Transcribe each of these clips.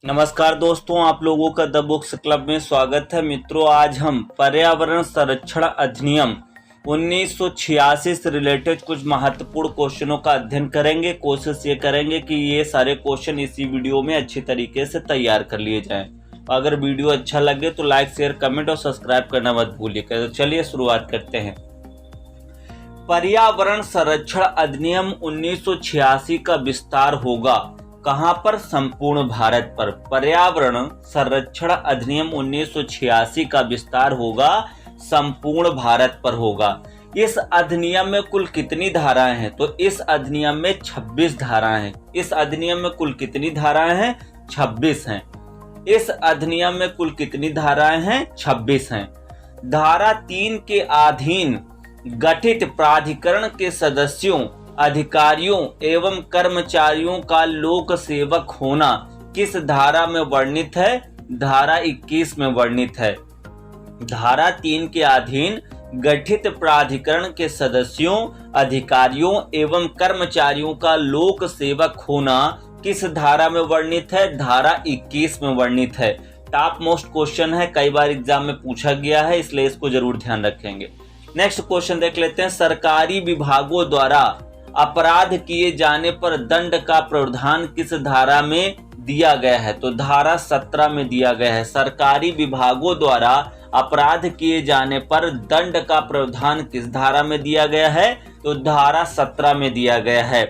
नमस्कार दोस्तों, आप लोगों का द बुक्स क्लब में स्वागत है। मित्रों, आज हम पर्यावरण संरक्षण अधिनियम 1986 से रिलेटेड कुछ महत्वपूर्ण क्वेश्चनों का अध्ययन करेंगे। कोशिश ये करेंगे कि ये सारे क्वेश्चन इसी वीडियो में अच्छी तरीके से तैयार कर लिए जाएं। अगर वीडियो अच्छा लगे तो लाइक, शेयर, कमेंट और सब्सक्राइब करना मत भूलिएगा। तो चलिए शुरुआत करते हैं। पर्यावरण संरक्षण अधिनियम 1986 का विस्तार होगा कहां पर? संपूर्ण भारत पर। पर्यावरण संरक्षण अधिनियम 1986 का विस्तार होगा संपूर्ण भारत पर होगा। इस अधिनियम में कुल कितनी धाराएं हैं? तो इस अधिनियम में 26 धाराएं हैं। इस अधिनियम में कुल कितनी धाराएं हैं? 26 हैं। इस अधिनियम में कुल कितनी धाराएं हैं? 26 हैं। धारा 3 के अधीन गठित प्राधिकरण के सदस्यों, अधिकारियों एवं कर्मचारियों का लोक सेवक होना किस धारा में वर्णित है? धारा 21 में वर्णित है। धारा 3 के अधीन गठित प्राधिकरण के सदस्यों, अधिकारियों एवं कर्मचारियों का लोक सेवक होना किस धारा में वर्णित है? धारा 21 में वर्णित है। टॉप मोस्ट क्वेश्चन है, कई बार एग्जाम में पूछा गया है, इसलिए इसको जरूर ध्यान रखेंगे। नेक्स्ट क्वेश्चन देख लेते हैं। सरकारी विभागों द्वारा अपराध किए जाने पर दंड का प्रावधान किस धारा में दिया गया है? तो धारा 17 में दिया गया है। सरकारी विभागों द्वारा अपराध किए जाने पर दंड का प्रावधान किस धारा में दिया गया है? तो धारा 17 में दिया गया है।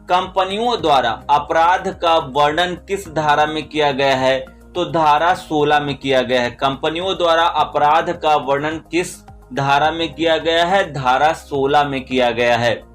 कंपनियों द्वारा अपराध का वर्णन किस धारा में किया गया है? तो धारा 16 में किया गया है। कंपनियों द्वारा अपराध का वर्णन किस धारा में किया गया है? धारा 16 में किया गया है।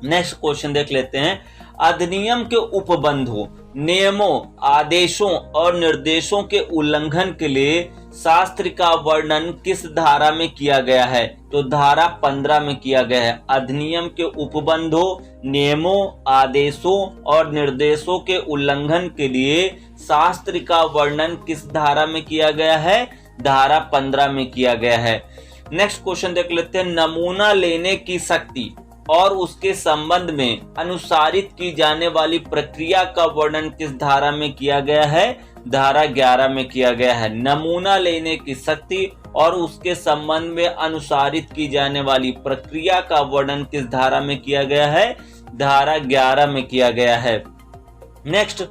नेक्स्ट क्वेश्चन देख लेते हैं। अधिनियम के उपबंधों, नियमों, आदेशों और निर्देशों के उल्लंघन के लिए शास्त्र का वर्णन किस धारा में किया गया है? तो धारा 15 में किया गया है। अधिनियम के उपबंधों, नियमों, आदेशों और निर्देशों के उल्लंघन के लिए शास्त्र का वर्णन किस धारा में किया गया है? धारा 15 में किया गया है। नेक्स्ट क्वेश्चन देख लेते हैं। नमूना लेने की शक्ति और उसके संबंध में अनुसारित की जाने वाली प्रक्रिया का वर्णन किस धारा में किया गया है? धारा 11 में किया गया है। नमूना लेने की शक्ति और उसके संबंध में अनुसारित की जाने वाली प्रक्रिया का वर्णन किस धारा में किया गया है? धारा 11 में किया गया है। नेक्स्ट,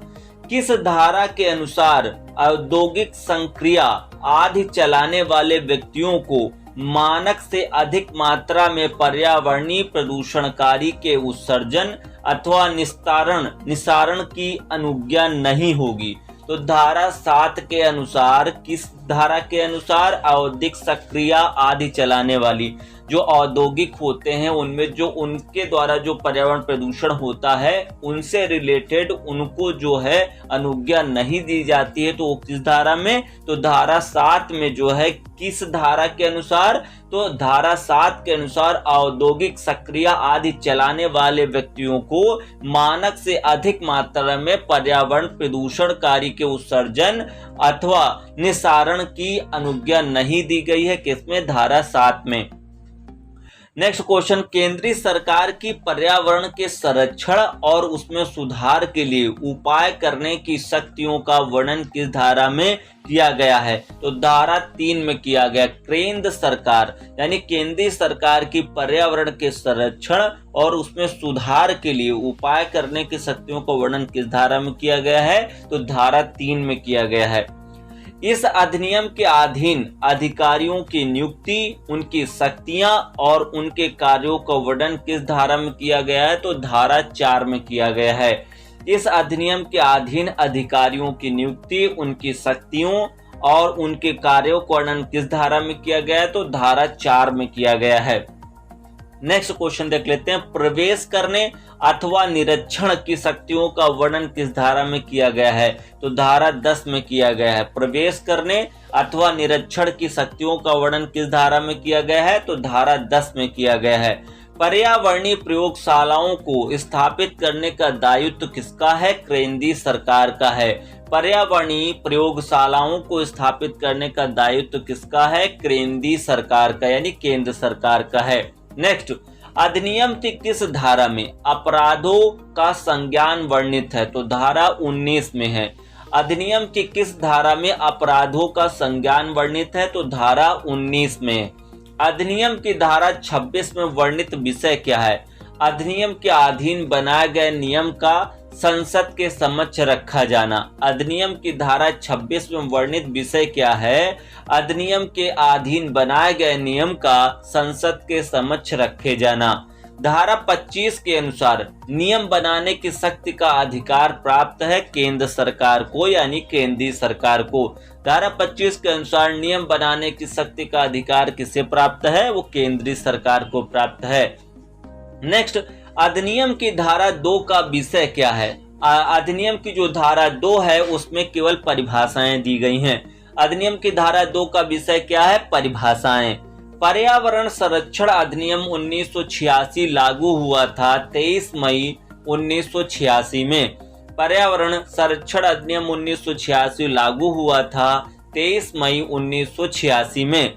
किस धारा के अनुसार औद्योगिक संक्रिया आदि चलाने वाले व्यक्तियों को मानक से अधिक मात्रा में पर्यावरणीय प्रदूषणकारी के उत्सर्जन अथवा निस्तारण की अनुज्ञा नहीं होगी? तो धारा 7 के अनुसार, किस धारा के अनुसार? औद्योगिक संक्रिया आदि चलाने वाली जो औद्योगिक होते हैं उनमें जो उनके द्वारा जो पर्यावरण प्रदूषण होता है उनसे रिलेटेड उनको जो है अनुज्ञा नहीं दी जाती है। तो वो किस धारा में? तो धारा 7 में जो है। किस धारा के अनुसार? तो धारा 7 के अनुसार औद्योगिक संक्रिया आदि चलाने वाले व्यक्तियों को मानक से अधिक मात्रा में पर्यावरण प्रदूषणकारी के उत्सर्जन अथवा निस्तारण की अनुज्ञा नहीं दी गई है। किसमें? धारा 7 में। Next question. केंद्रीय सरकार की पर्यावरण के संरक्षण और उसमें सुधार के लिए उपाय करने की शक्तियों का वर्णन किस धारा में किया गया है? तो धारा 3 में किया गया। केंद्र सरकार यानी केंद्रीय सरकार की पर्यावरण के संरक्षण और उसमें सुधार के लिए उपाय करने की शक्तियों का वर्णन किस धारा में किया गया है? तो धारा 3 में किया गया है। इस अधिनियम के अधीन अधिकारियों की नियुक्ति, उनकी शक्तियां और उनके कार्यों का वर्णन किस धारा में किया गया है? तो धारा 4 में किया गया है। इस अधिनियम के अधीन अधिकारियों की नियुक्ति, उनकी शक्तियों और उनके कार्यों का वर्णन किस धारा में किया गया है? तो धारा 4 में किया गया है। नेक्स्ट क्वेश्चन देख लेते हैं। प्रवेश करने अथवा निरीक्षण की शक्तियों का वर्णन किस धारा में किया गया है? तो धारा 10 में किया गया है। प्रवेश करने अथवा निरीक्षण की शक्तियों का वर्णन किस धारा में किया गया है? तो धारा 10 में किया गया है। पर्यावरणीय प्रयोगशालाओं को स्थापित करने का दायित्व किसका है? केंद्रीय सरकार का है। पर्यावरणीय प्रयोगशालाओं को स्थापित करने का दायित्व किसका है? केंद्रीय सरकार का यानी केंद्र सरकार का है। नेक्स्ट, अधिनियम की किस धारा में अपराधों का संज्ञान वर्णित है? तो धारा 19 में है। अधिनियम की किस धारा में अपराधों का संज्ञान वर्णित है? तो धारा 19 में। अधिनियम की धारा 26 में वर्णित विषय क्या है? अधिनियम के अधीन बनाए गए नियम का संसद के समक्ष रखा जाना। अधिनियम की धारा 26 में वर्णित विषय क्या है? अधिनियम के अधीन बनाए गए नियम का संसद के समक्ष रखे जाना। धारा 25 के अनुसार नियम बनाने की शक्ति का अधिकार प्राप्त है केंद्र सरकार को, यानी केंद्रीय सरकार को। धारा 25 के अनुसार नियम बनाने की शक्ति का अधिकार किसे प्राप्त है? वो केंद्रीय सरकार को प्राप्त है। नेक्स्ट, अधिनियम की धारा 2 का विषय क्या है? अधिनियम की जो धारा 2 है उसमें केवल परिभाषाएं दी गई हैं। अधिनियम की धारा 2 का विषय क्या है? परिभाषाएं। पर्यावरण संरक्षण अधिनियम 1986 लागू हुआ था 23 मई 1986 में। पर्यावरण संरक्षण अधिनियम 1986 लागू हुआ था 23 मई 1986 में।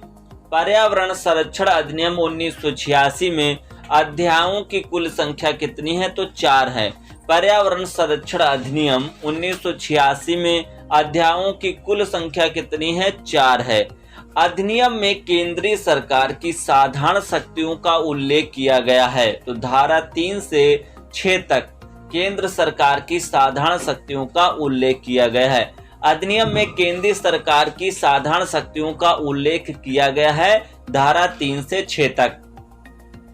पर्यावरण संरक्षण अधिनियम 1986 में अध्यायों की कुल संख्या कितनी है? तो 4 है। पर्यावरण संरक्षण अधिनियम 1986 में अध्यायों की कुल संख्या कितनी है? 4 है। अधिनियम में केंद्रीय सरकार की साधारण शक्तियों का उल्लेख किया गया है। तो धारा 3 से 6 तक केंद्र सरकार की साधारण शक्तियों का उल्लेख किया गया है। अधिनियम में केंद्रीय सरकार की साधारण शक्तियों का उल्लेख किया गया है धारा 3 से 6 तक।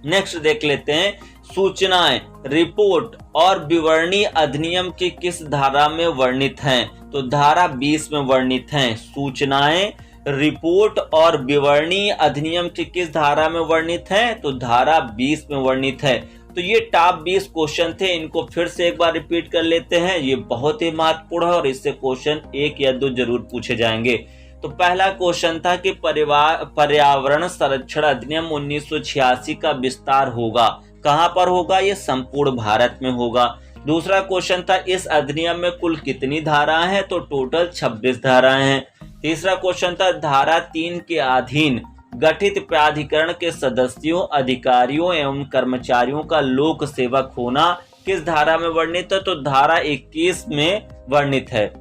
नेक्स्ट देख लेते हैं, सूचनाएं, रिपोर्ट और विवरणी अधिनियम की किस धारा में वर्णित हैं? तो धारा 20 में वर्णित हैं। सूचनाएं, रिपोर्ट और विवरणी अधिनियम की किस धारा में वर्णित हैं? तो धारा 20 में वर्णित है। तो ये टॉप 20 क्वेश्चन थे, इनको फिर से एक बार रिपीट कर लेते हैं। ये बहुत ही महत्वपूर्ण है और इससे क्वेश्चन 1 या 2 जरूर पूछे जाएंगे। तो पहला क्वेश्चन था कि पर्यावरण संरक्षण अधिनियम 1986 का विस्तार होगा, कहां पर होगा? ये संपूर्ण भारत में होगा। दूसरा क्वेश्चन था इस अधिनियम में कुल कितनी धाराएं हैं? तो टोटल 26 धाराएं हैं। तीसरा क्वेश्चन था धारा 3 के अधीन गठित प्राधिकरण के सदस्यों, अधिकारियों एवं कर्मचारियों का लोक सेवक होना किस धारा में वर्णित है? तो धारा 21 में वर्णित है।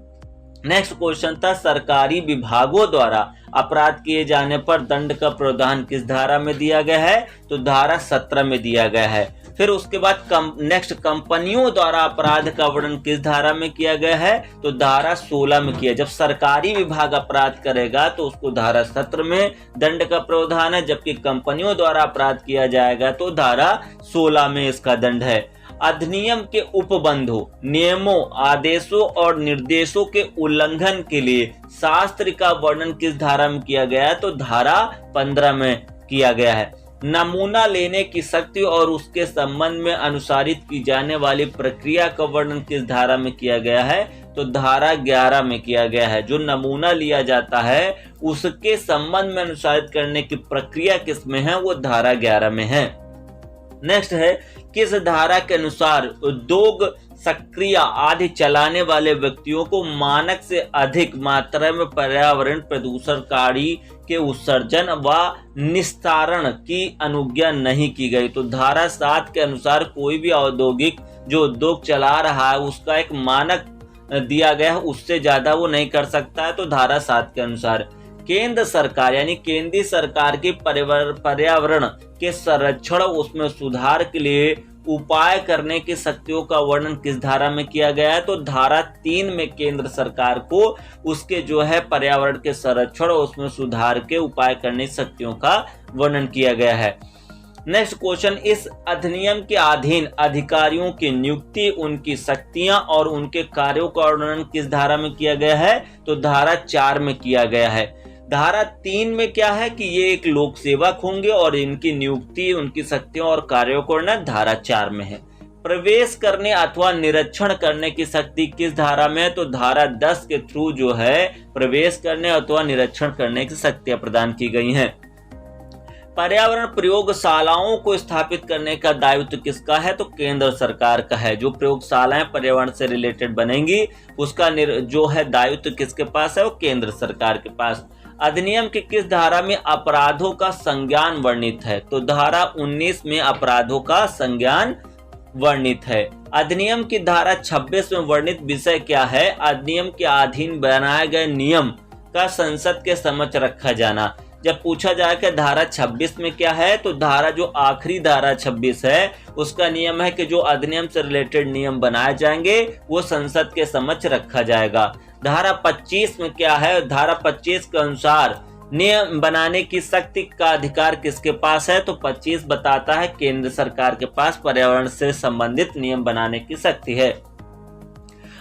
नेक्स्ट क्वेश्चन था सरकारी विभागों द्वारा अपराध किए जाने पर दंड का प्रावधान किस धारा में दिया गया है? तो धारा 17 में दिया गया है। फिर उसके बाद नेक्स्ट कंपनियों द्वारा अपराध का वर्णन किस धारा में किया गया है? तो धारा 16 में किया। जब सरकारी विभाग अपराध करेगा तो उसको धारा 17 में दंड का प्रावधान है, जबकि कंपनियों द्वारा अपराध किया जाएगा तो धारा 16 में इसका दंड है। अधिनियम के उपबंधों, नियमों, आदेशों और निर्देशों के उल्लंघन के लिए शास्त्र का वर्णन किस धारा में किया गया है? तो धारा 15 में किया गया है। नमूना लेने की शक्ति और उसके संबंध में अनुसारित की जाने वाली प्रक्रिया का वर्णन किस धारा में किया गया है? तो धारा 11 में किया गया है। जो नमूना लिया जाता है उसके संबंध में अनुसारित करने की प्रक्रिया किस में है? वो धारा 11 में है। नेक्स्ट है किस धारा के अनुसार उद्योग, सक्रिय आदि चलाने वाले व्यक्तियों को मानक से अधिक मात्रा में पर्यावरण प्रदूषणकारी के उत्सर्जन व निस्तारण की अनुज्ञा नहीं की गई? तो धारा 7 के अनुसार कोई भी औद्योगिक जो उद्योग चला रहा है उसका एक मानक दिया गया है, उससे ज्यादा वो नहीं कर सकता है। तो धारा 7 के अनुसार केंद्र सरकार यानी केंद्रीय सरकार की पर्यावरण के संरक्षण उसमें सुधार के लिए उपाय करने की शक्तियों का वर्णन किस धारा में किया गया है? तो धारा 3 में केंद्र सरकार को उसके जो है पर्यावरण के संरक्षण और उसमें सुधार के उपाय करने की शक्तियों का वर्णन किया गया है। नेक्स्ट क्वेश्चन, इस अधिनियम के अधीन अधिकारियों की नियुक्ति, उनकी शक्तियां और उनके कार्यों का वर्णन किस धारा में किया गया है? तो धारा 4 में किया गया है। धारा 3 में क्या है कि ये एक लोक सेवक होंगे और इनकी नियुक्ति, उनकी शक्तियों और कार्यों को वर्णन धारा 4 में है। प्रवेश करने अथवा निरीक्षण करने की शक्ति किस धारा में है? तो धारा 10 के थ्रू जो है प्रवेश करने अथवा निरीक्षण करने की शक्तियां प्रदान की गई हैं। पर्यावरण प्रयोगशालाओं को स्थापित करने का दायित्व किसका है? तो केंद्र सरकार का है। जो प्रयोगशालाएं पर्यावरण से रिलेटेड बनेंगी उसका जो है दायित्व किसके पास है? वो केंद्र सरकार के पास। अधिनियम की किस धारा में अपराधों का संज्ञान वर्णित है? तो धारा 19 में अपराधों का संज्ञान वर्णित है। अधिनियम की धारा 26 में वर्णित विषय क्या है? अधिनियम के अधीन बनाए गए नियम का संसद के समक्ष रखा जाना। जब पूछा जाए कि धारा 26 में क्या है, तो धारा जो आखिरी धारा 26 है उसका नियम है कि जो अधिनियम से रिलेटेड नियम बनाए जाएंगे वो संसद के समक्ष रखा जाएगा। धारा 25 में क्या है? धारा 25 के अनुसार नियम बनाने की शक्ति का अधिकार किसके पास है? तो 25 बताता है केंद्र सरकार के पास पर्यावरण से संबंधित नियम बनाने की शक्ति है।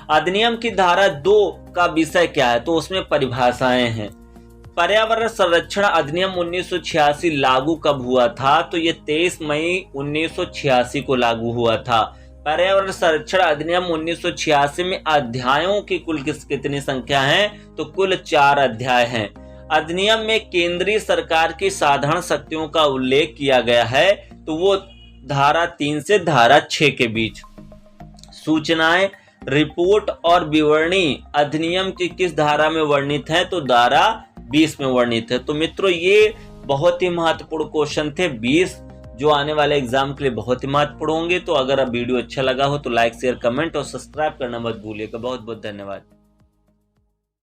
अधिनियम की धारा 2 का विषय क्या है? तो उसमें परिभाषाएं हैं। पर्यावरण संरक्षण अधिनियम 1986 लागू कब हुआ था? तो ये 23 मई 1986 को लागू हुआ था। पर्यावरण संरक्षण अधिनियम 1986 में अध्यायों की कुल कितनी संख्या है? तो कुल 4 अध्याय हैं। अधिनियम में केंद्रीय सरकार की साधारण शक्तियों का उल्लेख किया गया है, तो वो धारा 3 से धारा 6 के बीच। सूचनाएं, रिपोर्ट और विवरणी अधिनियम की किस धारा में वर्णित है? तो धारा 20 में वर्णित है। तो मित्रों ये बहुत ही महत्वपूर्ण क्वेश्चन थे 20, जो आने वाले एग्जाम के लिए बहुत ही महत्वपूर्ण होंगे। तो अगर अब वीडियो अच्छा लगा हो तो लाइक, शेयर, कमेंट और सब्सक्राइब करना मत भूलिएगा। बहुत बहुत धन्यवाद।